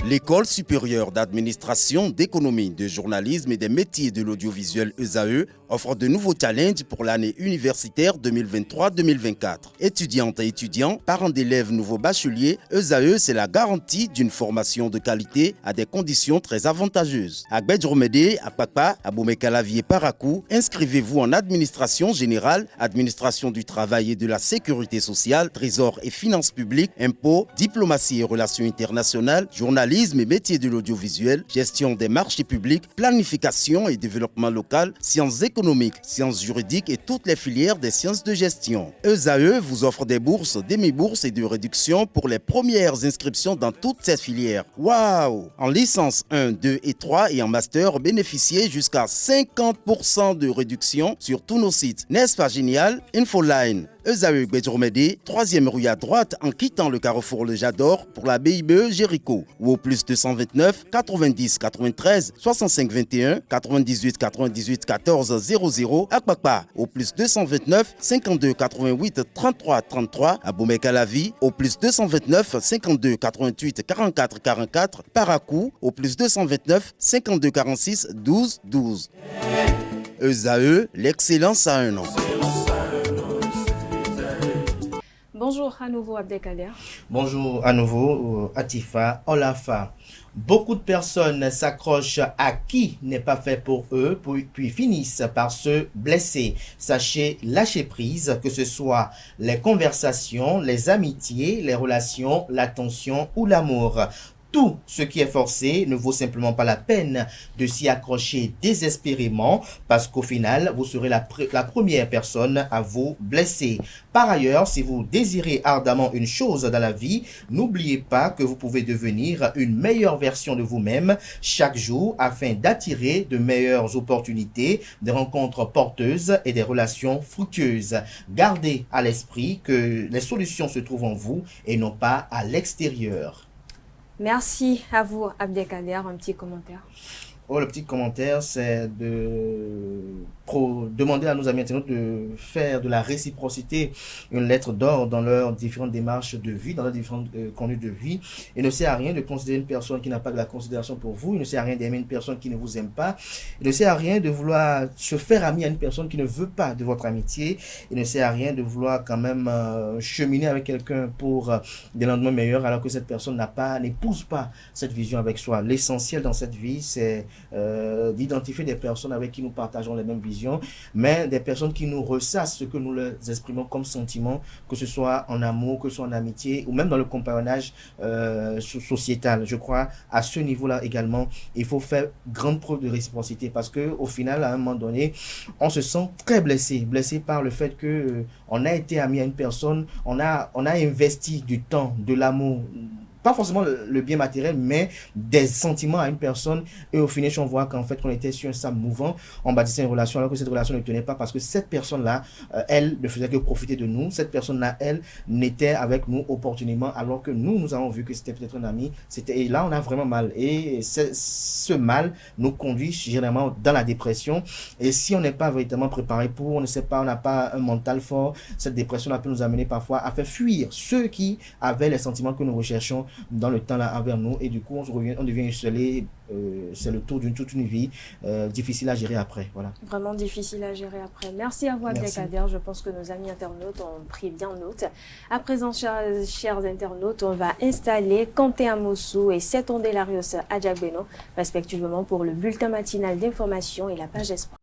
L'École supérieure d'administration, d'économie, de journalisme et des métiers de l'audiovisuel ESAE offre de nouveaux challenges pour l'année universitaire 2023-2024. Étudiantes et étudiants, parents d'élèves nouveaux bacheliers, ESAE, c'est la garantie d'une formation de qualité à des conditions très avantageuses. À Gbedjromede, à Papa, à Boumekalavi et Parakou, inscrivez-vous en administration générale, administration du travail et de la sécurité sociale, trésor et finances publiques, impôts, diplomatie et relations internationales, journalisme et métiers de l'audiovisuel, gestion des marchés publics, planification et développement local, sciences économiques, sciences juridiques et toutes les filières des sciences de gestion. ESAE vous offre des bourses, demi-bourses et de réductions pour les premières inscriptions dans toutes ces filières. Waouh! En licence 1, 2 et 3 et en master, bénéficiez jusqu'à 50% de réduction sur tous nos sites. N'est-ce pas génial? Infoline. ESAE Gbedjromede, 3e rue à droite en quittant le carrefour Le Jador pour la BIBE Jéricho ou au plus 229 90 93 65 21 98 98 14 00 à Kpakpa au plus 229 52 88 33 33 à Boumekalavi au plus 229 52 88 44 44 Parakou au plus 229 52 46 12 12. ESAE, l'excellence à un nom. Bonjour à nouveau Abdelkader. Bonjour à nouveau Atifa Olafa. Beaucoup de personnes s'accrochent à qui n'est pas fait pour eux, puis finissent par se blesser. Sachez lâcher prise, que ce soit les conversations, les amitiés, les relations, l'attention ou l'amour. Tout ce qui est forcé ne vaut simplement pas la peine de s'y accrocher désespérément parce qu'au final, vous serez la première personne à vous blesser. Par ailleurs, si vous désirez ardemment une chose dans la vie, n'oubliez pas que vous pouvez devenir une meilleure version de vous-même chaque jour afin d'attirer de meilleures opportunités, des rencontres porteuses et des relations fructueuses. Gardez à l'esprit que les solutions se trouvent en vous et non pas à l'extérieur. Merci à vous Abdelkader, un petit commentaire. Oh, le petit commentaire, c'est de demander à nos amis internautes de faire de la réciprocité une lettre d'or dans leurs différentes démarches de vie, dans leurs différentes conduites de vie. Il ne sert à rien de considérer une personne qui n'a pas de la considération pour vous. Il ne sert à rien d'aimer une personne qui ne vous aime pas. Il ne sert à rien de vouloir se faire ami à une personne qui ne veut pas de votre amitié. Il ne sert à rien de vouloir quand même cheminer avec quelqu'un pour des lendemains meilleurs alors que cette personne n'épouse pas cette vision avec soi. L'essentiel dans cette vie, c'est d'identifier des personnes avec qui nous partageons les mêmes visions, mais des personnes qui nous ressassent ce que nous leur exprimons comme sentiment, que ce soit en amour, que ce soit en amitié, ou même dans le compagnonnage sociétal. Je crois à ce niveau-là également, il faut faire grande preuve de réciprocité parce que au final, à un moment donné, on se sent très blessé par le fait que on a été ami à une personne, on a investi du temps, de l'amour, pas forcément le bien matériel, mais des sentiments à une personne. Et au final, on voit qu'en fait, on était sur un sable mouvant, on bâtissait une relation, alors que cette relation ne tenait pas parce que cette personne-là, elle ne faisait que profiter de nous. Cette personne-là, elle, n'était avec nous opportunément, alors que nous avons vu que c'était peut-être un ami. Et là, on a vraiment mal. Et ce mal nous conduit généralement dans la dépression. Et si on n'est pas véritablement préparé pour, on ne sait pas, on n'a pas un mental fort, cette dépression-là peut nous amener parfois à faire fuir ceux qui avaient les sentiments que nous recherchons dans le temps là envers nous, et du coup on devient isolé. C'est le tour d'une toute une vie difficile à gérer après. Voilà. Vraiment difficile à gérer après. Merci à vous Abdelkader. Je pense que nos amis internautes ont pris bien note. À présent, chers internautes, on va installer Kanté Amosou et Setonde Larios Adjagbeno, respectivement pour le bulletin matinal d'information et la page Espoir.